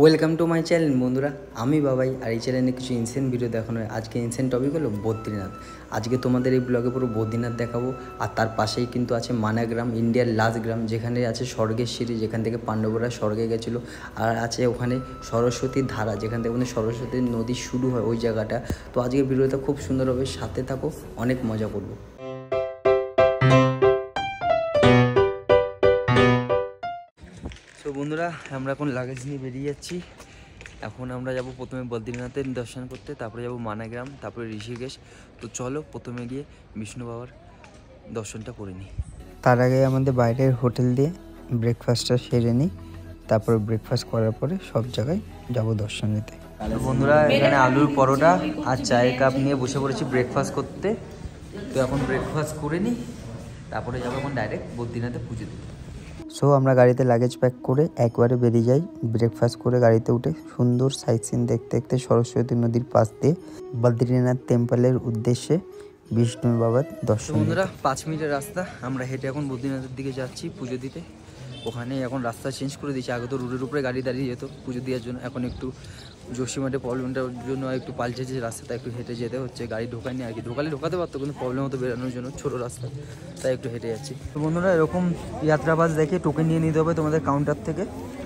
Welcome to my channel বন্ধুরা, আমি বাবাই। আর এই চ্যানেলে কিছু ইনসেন্ট ভিডিও দেখানো হয়। আজকে ইনসেন্ট টপিক হলো বদ্রীনাথ। আজকে তোমাদের এই ব্লগে পুরো বদ্রীনাথ দেখাবো। আর তার পাশেই কিন্তু আছে মানাগ্রাম, ইন্ডিয়ার লাস্ট গ্রাম, যেখানে আছে স্বর্গের সিঁড়ি, যেখান থেকে পাণ্ডবরা স্বর্গে গেছিলো। আর আছে ওখানে সরস্বতীর ধারা, যেখান থেকে মানে সরস্বতী নদী শুরু হয় ওই জায়গাটা। তো আজকে ভিডিওটা খুব সুন্দর হবে, সাথে থাকো, অনেক মজা করবো। তো বন্ধুরা, আমরা এখন লাগেজ নিয়ে বেরিয়ে যাচ্ছি। এখন আমরা যাব প্রথমে বদ্রীনাথের দর্শন করতে, তারপরে যাব মানাগ্রাম, তারপরে ঋষিকেশ। তো চলো প্রথমে গিয়ে বিষ্ণু বাবার দর্শনটা করে নিই। তার আগে আমাদের বাইরের হোটেল দিয়ে ব্রেকফাস্টটা সেরে নিই, তারপরে ব্রেকফাস্ট করার পরে সব জায়গায় যাব দর্শন নিতে। তো বন্ধুরা, এখানে আলুর পরোটা আর চায়ের কাপ নিয়ে বসে পড়েছি ব্রেকফাস্ট করতে। তো এখন ব্রেকফাস্ট করে নিই, তারপরে যাবো এখন ডাইরেক্ট বদ্রীনাথে পুজো দিতে। সো আমরা গাড়িতে লাগেজ প্যাক করে একবারে বেরিয়ে যাই। ব্রেকফাস্ট করে গাড়িতে উঠে সুন্দর সাইট সিন দেখতে দেখতে সরস্বতী নদীর পাশ দিয়ে বদ্রীনাথ টেম্পলের উদ্দেশ্যে বিষ্ণু বাবার দর্শন। বন্ধুরা, 5 মিনিটের রাস্তা, আমরা হেঁটে এখন বদ্রীনাথের দিকে যাচ্ছি পুজো দিতে। ওখানে এখন রাস্তা চেঞ্জ করে দিয়েছে। আগে তো রোডের উপরে গাড়ি দাঁড়িয়ে যেত পুজো দেওয়ার জন্য, এখন একটু জোশীমাঠে প্রবলেমটার জন্য একটু পাল্টেছে রাস্তাটা, একটু হেঁটে যেতে হচ্ছে। গাড়ি ঢোকায়নি আর কি, ঢোকাতে পারতো, কিন্তু প্রবলেম হতো বেরোনোর জন্য, ছোটো রাস্তা, তাই একটু হেঁটে যাচ্ছি। তো বন্ধুরা, এরকম যাত্রা বাস দেখে টোকেন নিয়ে নিতে হবে তোমাদের কাউন্টার থেকে।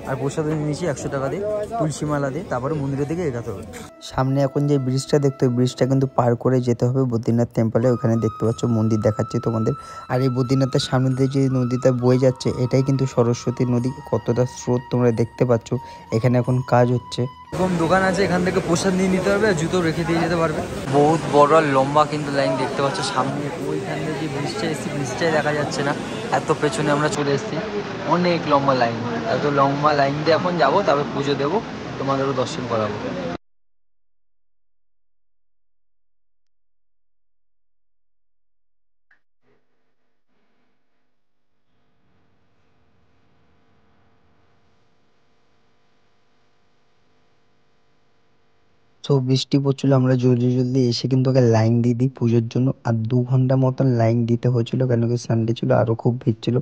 আর প্রসাদ নিয়েছি 100 টাকা দিয়ে, তুলসী মালা দিয়ে, তারপরে মন্দিরের দিকে এগাতে হবে। সামনে এখন যে ব্রিজটা দেখতে হবে, ব্রিজটা কিন্তু পার করে যেতে হবে বদ্রীনাথ টেম্পলে। ওখানে দেখতে পাচ্ছ মন্দির দেখাচ্ছে তোমাদের। আর এই বদ্রীনাথের সামনে দিয়ে যে নদীটা বয়ে যাচ্ছে, এটাই কিন্তু সরস্বতী নদী। কতটা স্রোত তোমরা দেখতে পাচ্ছ। এখানে এখন কাজ হচ্ছে। এরকম দোকান আছে, এখান থেকে প্রসাদ নিয়ে নিতে পারবে, জুতো রেখে দিয়ে যেতে পারবে। বহুত বড় লম্বা কিন্তু লাইন দেখতে পাচ্ছ সামনে। ওইখানে যে ব্রিজটা এসেছি, ব্রিজটাই দেখা যাচ্ছে না, এত পেছনে আমরা চলে এসেছি। অনেক লম্বা লাইন, এত লম্বা লাইন দিয়ে এখন যাবো, তারপরে পুজো দেবো, তোমাদেরও দর্শন করাবো। তো বৃষ্টি পড়ছিল, আমরা জলদি জলদি এসে কিন্তু ওকে লাইন দিয়ে দিই পুজোর জন্য। আর 2 ঘন্টা মতন লাইন দিতে হয়েছিল, কেন কি সানডে ছিল, আরও খুব ভিড় ছিল।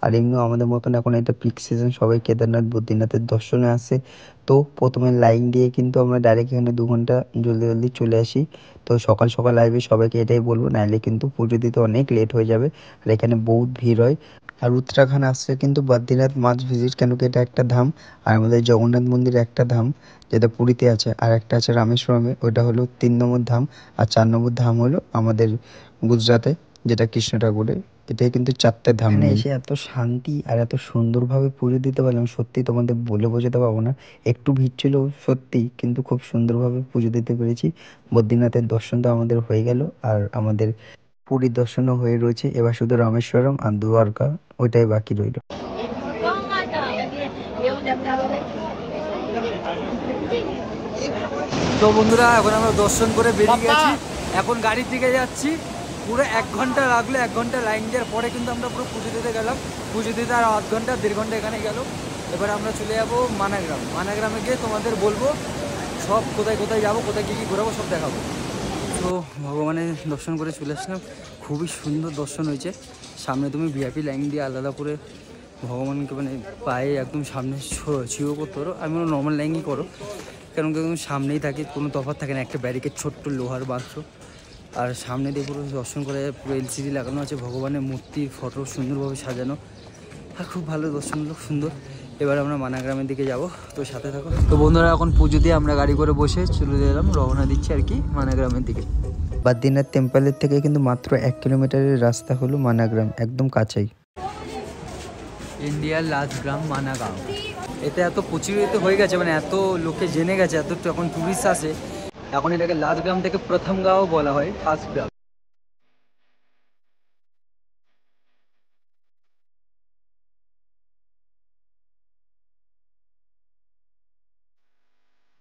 আর এমনিও আমাদের মতন এখন এটা পিক সিজন, সবাই কেদারনাথ বদ্রীনাথের দর্শনে আসে। তো প্রথমে লাইন দিয়ে কিন্তু আমরা ডাইরেক্ট এখানে 2 ঘন্টা জলদি জলদি চলে আসি। তো সকাল সকাল আসবে, সবাইকে এটাই বলবো, নাহলে কিন্তু পুজো দিতে অনেক লেট হয়ে যাবে। আর এখানে বহুত ভিড় হয়। আর উত্তরাখণ্ড আসছে কিন্তু বদ্রীনাথ মাস্ট ভিজিট, কেন কি এটা একটা ধাম। আর আমাদের জগন্নাথ মন্দির একটা ধাম, যেটা পুরীতে আছে, আর একটা আছে রামেশ্বরমে, ওইটা হলো 3 নম্বর ধাম। আর 4 নম্বর ধাম হলো আমাদের গুজরাটে, যেটা কৃষ্ণ ঠাকুরের। এটাই কিন্তু 4টে ধাম। এসে এত শান্তি আর এত সুন্দরভাবে পুজো দিতে পারলাম, সত্যি তোমাদের বলে বোঝাতে পারবো না। একটু ভিড় ছিল সত্যি, কিন্তু খুব সুন্দরভাবে পুজো দিতে পেরেছি। বদ্রীনাথের দর্শন তো আমাদের হয়ে গেল, আর আমাদের পুরীর দর্শনও হয়ে রয়েছে। এবার শুধু রামেশ্বরম আর দ্বারকা, ওইটাই বাকি রইল। তো বন্ধুরা, এখন আমরা দর্শন করে বেরিয়ে গেছি, এখন গাড়ির দিকে যাচ্ছি। পুরো 1 ঘন্টা লাগলো, 1 ঘন্টা লাইন দেওয়ার পরে কিন্তু আমরা পুরো পুজো দিতে গেলাম। পুজো দিতে আর 1/2 ঘন্টা 1.5 ঘন্টা এখানে গেল। এবার আমরা চলে যাবো মানাগ্রাম। মানাগ্রামে গিয়ে তোমাদের বলবো সব কোথায় কোথায় যাবো, কোথায় কী কী ঘোরাবো, সব দেখাবো। তো ভগবানের দর্শন করে চলে আসলাম, খুবই সুন্দর দর্শন হয়েছে। সামনে তুমি ভিআইপি লাইন দিয়ে আলাদা করে ভগবানকে মানে পায়ে একদম সামনে ছিও করতে পারো। আমি নর্মাল লাইনই করো, কারণ কি একদম সামনেই থাকে, কোনো তফাৎ থাকে না। একটা ব্যারিকেড, ছোট্ট লোহার বাক্স, আর সামনে দিয়ে পুরো দর্শন করে পুরো এলসিডি লাগানো আছে, ভগবানের মূর্তি, ফটো সুন্দরভাবে সাজানো। আর খুব ভালো দর্শন হলো, সুন্দর। এবার আমরা মানাগ্রামের দিকে যাব, তো সাথে থাকো। তো বন্ধুরা, এখন পুজো দিয়ে আমরা গাড়ি করে বসে চলে এলাম, রওনা দিচ্ছি আর কি মানাগ্রামের দিকে। বদ্রীনাথ টেম্পলের থেকে কিন্তু মাত্র 1 কিলোমিটারের রাস্তা হলো মানাগ্রাম, একদম কাছেই। ইন্ডিয়ার লাস্ট গ্রাম মানাগাঁও। এতে এত প্রচলিত হয়ে গেছে, মানে এত লোকে জেনে গেছে, এত এখন টুরিস্ট আসে, এখন এটাকে লাস্ট গ্রাম থেকে প্রথম গাঁও বলা হয়, ফার্স্ট গ্রাম।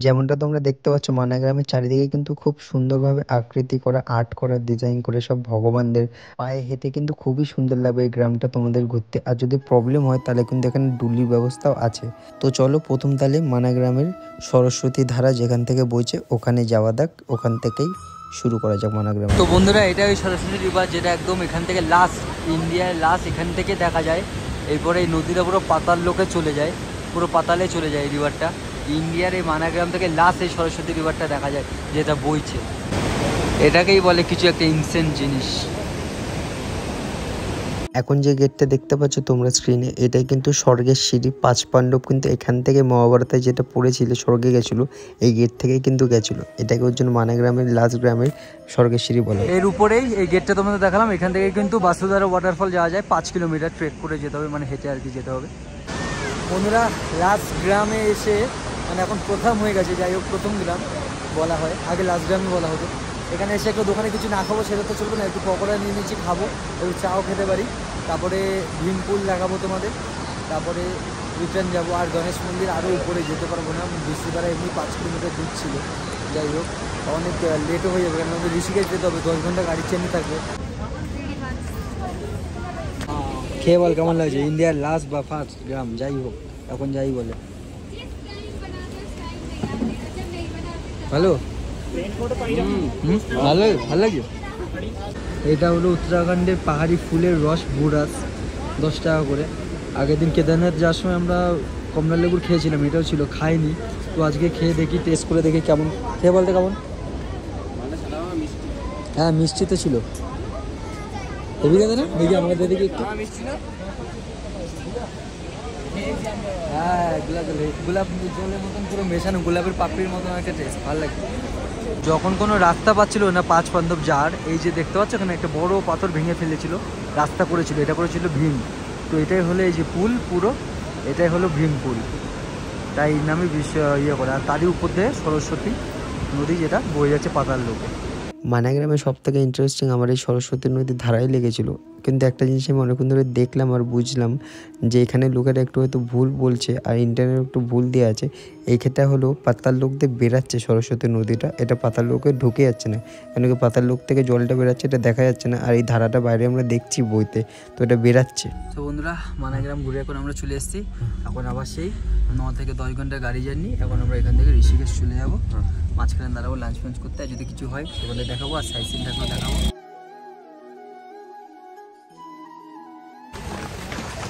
যেমনটা তোমরা দেখতে পাচ্ছ, মানাগ্রামের চারিদিকে কিন্তু খুব সুন্দরভাবে আকৃতি করা, আর্ট করা, ডিজাইন করে সব ভগবানদের। পায়ে হেঁটে কিন্তু খুবই সুন্দর লাগবে এই গ্রামটা তোমাদের ঘুরতে। আর যদি প্রবলেম হয় তাহলে কিন্তু এখানে ডুলির ব্যবস্থাও আছে। তো চলো প্রথম তাহলে মানাগ্রামের সরস্বতী ধারা যেখান থেকে বইছে ওখানে যাওয়া যাক, ওখান থেকেই শুরু করা যাক মানাগ্রাম। তো বন্ধুরা, এটা ওই সরস্বতী রিভার, যেটা একদম এখান থেকে লাস্ট, ইন্ডিয়ার লাস্ট, এখান থেকে দেখা যায়। এরপরে এই নদীটা পুরো পাতাল লোকে চলে যায়, পুরো পাতালে চলে যায় এই রিভারটা। ইন্ডিয়ার এই মানাগ্রাম থেকে লাস্ট এই সরস্বতী রিভারটা দেখা যায় যেটা বইছে। এটাকেই বলে কিছু একটা ইনসেন্ট জিনিস। এখন যে গেটটা দেখতে পাচ্ছ তোমরা স্ক্রিনে, এটাই কিন্তু স্বর্গের সিঁড়ি। 5 পাণ্ডব কিন্তু এখান থেকে মহাভারতে যেটা পড়েছিল স্বর্গে গেছিল, এই গেট থেকেই কিন্তু গেছিল। এটাকে ওর জন্য মানাগ্রামের লাস্ট গ্রামের স্বর্গের সিঁড়ি বলে। এর উপরেই এই গেটটা তোমাদের দেখালাম, এখান থেকে কিন্তু বাসুধারা ওয়াটারফল যাওয়া যায়। 5 কিলোমিটার ট্রেক করে যেতে হবে, মানে হেঁটে আর কি যেতে হবে। বন্ধুরা লাস্ট গ্রামে এসে মানে এখন প্রথম হয়ে গেছে, যাই হোক প্রথম গ্রাম বলা হয়, আগে লাস্ট গ্রামই বলা হতো। এখানে এসে একটা দোকানে কিছু না খাবো সেটা তো চলবে না, একটু পকোড়া নিয়ে নিচ্ছি, খাবো, একটু চাও খেতে পারি, তারপরে ভীমপুল দেখাবো তোমাদের, তারপরে রিটার্ন যাবো। আর গণেশ মন্দির আরও উপরে যেতে পারবো না, বৃষ্টিপাড়া এমনি 5 কিলোমিটার দূর ছিল। যাই হোক অনেক লেটও হয়ে যাবে, কারণ আমাদের ঋষিকেশ যেতে হবে, 10 ঘন্টা গাড়ির জার্নি থাকবে। খেয়ে বল কেমন লাগছে? ইন্ডিয়ার লাস্ট বা ফার্স্ট গ্রাম যাই হোক, এখন যাই বলে ভালো ভালো ভালো লাগে। এটা হলো উত্তরাখণ্ডের পাহাড়ি ফুলের রস বুরাস, 10 টাকা করে। আগের দিন কেদারনাথ যাওয়ার সময় আমরা কমলা লেবুর খেয়েছিলাম, এটাও ছিল, খাইনি। তো আজকে খেয়ে দেখি, টেস্ট করে দেখি কেমন। খেয়ে বলতে কেমন? হ্যাঁ মিষ্টি তো ছিল, হেবি গেছে না? দেখি আমাকে দেখি একটু। হ্যাঁ গোলাপ জলের মতন পুরো মেশানো, গোলাপের পাপড়ির মতন একটা টেস্ট, ভালো লাগে। যখন কোনো রাস্তা পাচ্ছিল না 5 পাণ্ডব যার, এই যে দেখতে পাচ্ছ এখানে একটা বড় পাথর ভেঙে ফেলেছিল, রাস্তা করেছিল, এটা করেছিল ভীম। তো এটাই হলো এই যে পুল, পুরো এটাই হলো ভীম পুল, তাই নামে ইয়ে করে। আর তারই উপর দিয়ে সরস্বতী নদী যেটা বয়ে যাচ্ছে পাতাল লোকে। মানাগ্রামে সব থেকে ইন্টারেস্টিং আমার এই সরস্বতী নদীর ধারাই লেগেছিল। কিন্তু একটা জিনিস আমি অনেকক্ষণ ধরে দেখলাম আর বুঝলাম যে এখানে লোকেরা একটু হয়তো ভুল বলছে আর ইন্টারনেট একটু ভুল দেওয়া আছে। এই ক্ষেত্রে হলো পাতাল লোক দিয়ে বেরাচ্ছে সরস্বতী নদীটা, এটা পাতাল লোকে ঢুকে যাচ্ছে না, কেন কি পাতাল লোক থেকে জলটা বেরাচ্ছে এটা দেখা যাচ্ছে না, আর এই ধারাটা বাইরে আমরা দেখছি বইতে, তো এটা বেরাচ্ছে। তো বন্ধুরা মানাগ্রাম ঘুরে এখন আমরা চলে এসেছি, এখন আবার সেই 9 থেকে 10 ঘন্টা গাড়ি জার্নি। এখন আমরা এখান থেকে ঋষিকেশ চলে যাবো, মাঝখানে দাঁড়াবো লাঞ্চ ফাঞ্চ করতে, আর যদি কিছু হয় সেগুলো দেখাবো, আর সাইড সিন থাকলেও দেখাবো।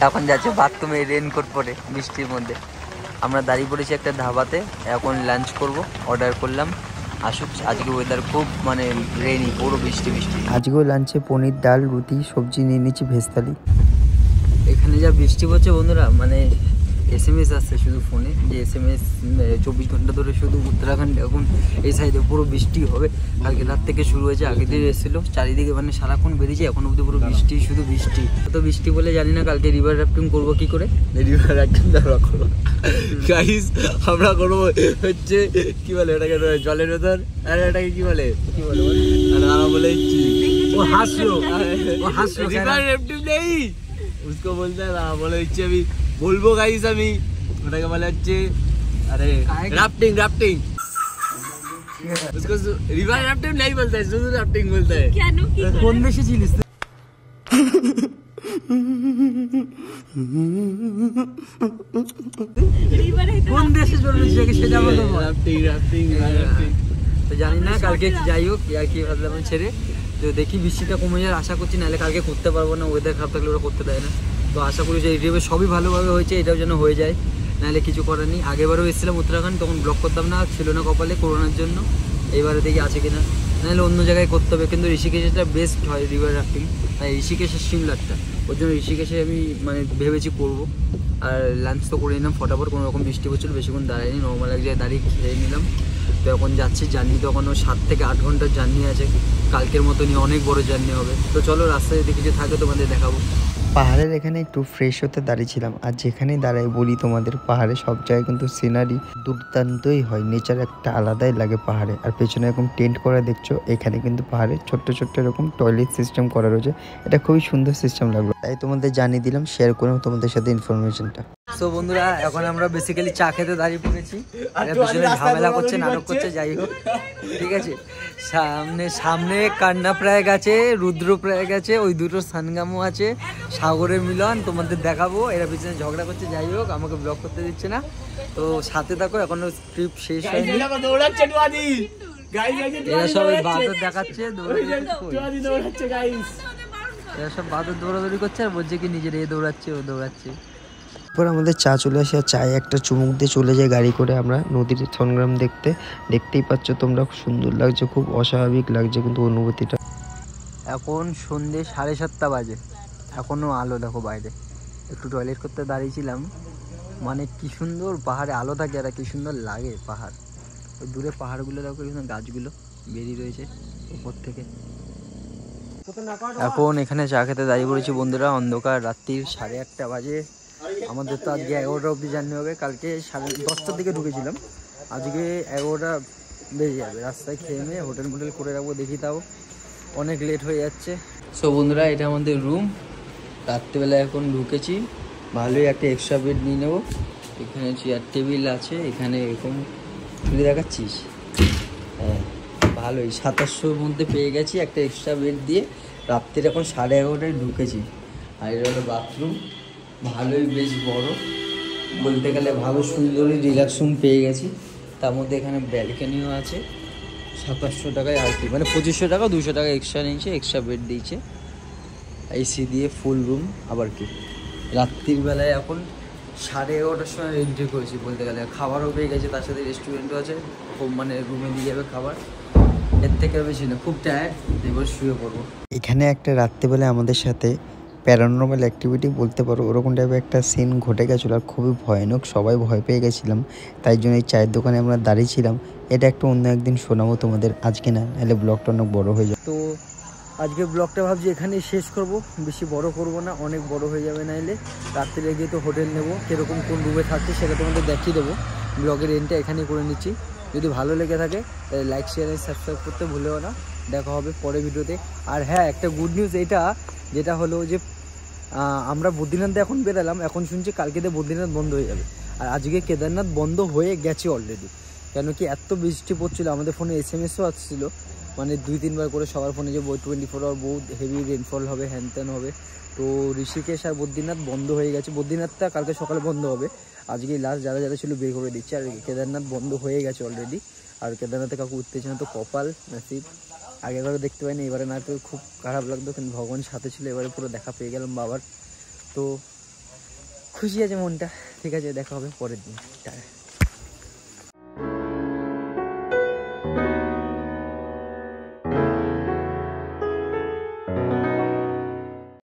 এখন যাচ্ছে বাথরুমে রেনকোট পরে বৃষ্টির মধ্যে। আমরা দাঁড়িয়ে পড়েছি একটা ধাবাতে, এখন লাঞ্চ করব, অর্ডার করলাম আসুক। আজকে ওয়েদার খুব মানে রেনি, পুরো বৃষ্টি বৃষ্টি। আজকেও লাঞ্চে পনির, ডাল, রুটি, সবজি নিয়ে নিচ্ছি, ভেজ থালি। এখানে যা বৃষ্টি পড়ছে বন্ধুরা, মানে SMS আসছে শুধু ফোনে, যে SMS 24 ঘন্টা ধরে শুধু উত্তরাখণ্ড এখন এই সাইডে পুরো বৃষ্টি হবে। কালকে রাত থেকে শুরু হয়েছে, আগের দিন এসেছিলো, চারিদিকে মানে সারাক্ষণ বেরিয়েছে, এখন অবধি পুরো বৃষ্টি, শুধু বৃষ্টি। তো বৃষ্টি বলে জানি না কালকে রিভার রাফটিং করবো কি করে। রিভার রাফটিং আমরা করবো গাইস, আমরা করবো হচ্ছে কি বলে এটাকে, জলের ভেতর, আরে এটাকে কি বলে, আরে আমরা বলে ও হাসলো, রিভার রাফটিং নেই उसको बोलते हैं ना, बोले अभी बोलबो गाइस আমি ওটাকে বলে হচ্ছে अरे राफ्टिंग राफ्टिंग उसको रिवर राफ्टिंग नहीं बोलता है, शुद्ध राफ्टिंग बोलता है। क्या नो की কোন দেশে ছিলিস? रिवर है কোন দেশে চলে গেছে সেটা বলো। राफ्टिंग राफ्टिंग राफ्टिंग তো জানি না কালকে যাই হোক, আর কি ভাবলাম ছেড়ে, তো দেখি বৃষ্টিটা কমে যায়, আশা করছি, নাহলে কালকে করতে পারবো না, ওয়েদার খারাপ থাকলে ওরা করতে দেয় না। তো আশা করি যে এই সবই ভালোভাবে হয়েছে, এটাও যেন হয়ে যায়, নাহলে কিছু করার নেই। আগেবারও এসেছিলাম উত্তরাখণ্ড, তখন ব্লক করতাম না, ছিল না কপালে করোনার জন্য। এইবারে দেখি আছে কিনা, নাহলে অন্য জায়গায় করতে হবে। কিন্তু ঋষিকেশটা বেস্ট হয় রিভার রাফটিং, তাই ঋষিকেশের সিমলারটা, ওর জন্য ঋষিকেশে আমি মানে ভেবেছি করবো। আর লাঞ্চ তো করে নিলাম ফটাফট, কোনো রকম বৃষ্টি পড়ছিল, বেশিক্ষণ দাঁড়ায়নি, নর্মাল এক জায়গায় দাঁড়িয়ে খেয়ে নিলাম। তো এখন যাচ্ছি, জার্নি তো এখনও 7 থেকে 8 ঘন্টার জার্নি আছে, কালকের মতনই অনেক বড় জার্নি হবে। তো চলো রাস্তায় যদি কিছু থাকে তোমাদের দেখাবো। পাহাড়ের এখানে একটু ফ্রেশ হতে দাঁড়িয়েছিলাম, আর যেখানেই দাঁড়াই বলি তোমাদের, পাহাড়ে সব জায়গায় কিন্তু সিনারি দুর্দান্তই হয়, নেচার একটা আলাদাই লাগে পাহাড়ে। আর পেছনে এরকম টেন্ট করা দেখছো, এখানে কিন্তু পাহাড়ে ছোট্ট ছোট্ট এরকম টয়লেট সিস্টেম করা রয়েছে, এটা খুবই সুন্দর সিস্টেম লাগলো, তাই তোমাদের জানিয়ে দিলাম, শেয়ার করলাম তোমাদের সাথে ইনফরমেশনটা। সো বন্ধুরা এখন আমরা বেসিক্যালি চা খেতে দাঁড়িয়ে পড়েছি, আর পেছনে ঝামেলা করছে, নাটক করছে, যাই হোক ঠিক আছে। সামনে কান্নাপ্রায়াগ আছে, রুদ্রপ্রায়াগ আছে, ওই দুটো সানগামও আছে, সাগরের মিলন তোমাদের দেখাবো। এরা পিছনে ঝগড়া করছে, যাই হোক আমাকে ব্লগ করতে দিচ্ছে না, তো সাথে থাকো, এখনো স্ক্রিপ শেষ হয়নি। এরা সবাই বাদর দেখাচ্ছে, এরা সব বাদর দৌড়াদৌড়ি করছে, আর বলছে কি নিজের এ দৌড়াচ্ছে ও দৌড়াচ্ছে। এরপর আমাদের চা চলে আসে, আর চায়ে একটা চুমুক দিয়ে চলে যায় গাড়ি করে আমরা নদীর সংগ্রাম দেখতে। দেখতেই পাচ্ছ তোমরা, সুন্দর লাগছে, খুব অস্বাভাবিক লাগছে কিন্তু অনুভূতিটা। এখন সন্ধ্যে 7:30 বাজে, এখনও আলো দেখো বাইরে। একটু টয়লেট করতে দাঁড়িয়েছিলাম, মানে কি সুন্দর পাহাড়ে আলো থাকে আর কি সুন্দর লাগে পাহাড়। ওই দূরে পাহাড়গুলো দেখো, গাছগুলো বেরিয়ে রয়েছে উপর থেকে। এখন এখানে চা খেতে দাঁড়িয়ে পড়েছি বন্ধুরা, অন্ধকার রাত্রির 8:30 বাজে। আমাদের তো আজকে 11টা অবধি জার্নি হবে, কালকে 10:30টার দিকে ঢুকেছিলাম, আজকে 11টা বেজে যাবে। রাস্তায় খেয়ে নিয়ে হোটেল মোটেল করে রাখবো, দেখি তাও অনেক লেট হয়ে যাচ্ছে। সো বন্ধুরা, এটা আমাদের রুম। রাত্রিবেলা এখন ঢুকেছি, ভালোই একটা এক্সট্রা বেড নিয়ে নেবো। এখানে চেয়ার টেবিল আছে, এখানে এরকম খুলে দেখাচ্ছিস, হ্যাঁ ভালোই 2700-র মধ্যে পেয়ে গেছি একটা এক্সট্রা বেড দিয়ে। রাত্রির এখন 11:30টায় ঢুকেছি। আর এটা হলো বাথরুম, ভালোই বেশ বড় বলতে গেলে, ভালো সুন্দরই রিল্যাক্স রুম পেয়ে গেছি। তার মধ্যে এখানে ব্যালকনিও আছে। 2700 টাকায় আর কি, মানে 2500 টাকা 200 টাকা এক্সট্রা নিয়েছে, এক্সট্রা বেড দিয়েছে, এসি দিয়ে ফুল রুম। আবার কি রাত্রির বেলায় এখন 11:30টার সময় এন্ট্রি করেছি বলতে গেলে। খাবারও পেয়ে গেছে, তার সাথে রেস্টুরেন্টও আছে, খুব মানে রুমে দিয়ে যাবে খাবার। এর থেকে বেশি না, খুব টায়ার্ড, এবার শুয়ে পড়বো। এখানে একটা রাত্রিবেলা আমাদের সাথে প্যারানর্মাল অ্যাক্টিভিটি বলতে পারো, ওরকম টাইপের একটা সিন ঘটে গেছিলো, আর খুবই ভয়ানক, সবাই ভয় পেয়ে গেছিলাম। তাই জন্য এই চায়ের দোকানে আমরা দাঁড়িয়েছিলাম। এটা একটা অন্য একদিন শোনাবো তোমাদের, আজকে না, নাহলে ব্লগটা অনেক বড় হয়ে যাবে। তো আজকে ব্লগটা ভাবছি এখানেই শেষ করব, বেশি বড় করব না, অনেক বড় হয়ে যাবে নাইলে। রাত্রে গিয়ে তো হোটেল নেব, কীরকম কোন রুমে থাকছে সেটা তোমাদের দেখিয়ে দেবো। ব্লগের এন্ডটা এখানেই করে নিচ্ছি। যদি ভালো লেগে থাকে তাহলে লাইক শেয়ার আর সাবস্ক্রাইব করতে ভুলেও না। দেখা হবে পরের ভিডিওতে। আর হ্যাঁ, একটা গুড নিউজ এটা, যেটা হলো যে আমরা বদ্রীনাথে এখন বেরালাম, এখন শুনছি কালকে দিয়ে বদ্রীনাথ বন্ধ হয়ে যাবে। আর আজকে কেদারনাথ বন্ধ হয়ে গেছে অলরেডি, কেন কি এত বৃষ্টি পড়ছিল। আমাদের ফোনে SMS-ও আসছিলো, মানে 2-3 বার করে সবার ফোনে যে 24 আওয়ার বহুত হেভি রেনফল হবে, হ্যান ত্যান হবে। তো ঋষিকেশ আর বদ্রীনাথ বন্ধ হয়ে গেছে। বদ্রীনাথটা কালকে সকালে বন্ধ হবে, আজকেই লাস্ট যারা যারা ছিল বের করে দিচ্ছে। আর কেদারনাথ বন্ধ হয়ে গেছে অলরেডি। আর কেদারনাথে কাউকে উঠতেছে না, তো কপাল নসিব। আগেরবারে দেখতে পাইনি, এবারে না তো খুব খারাপ লাগতো, কিন্তু ভগবান সাথে ছিল, এবারে পুরো দেখা পেয়ে গেলাম বাবার। তো খুশি আছে মনটা। ঠিক আছে, দেখা হবে পরের দিন। টাটা।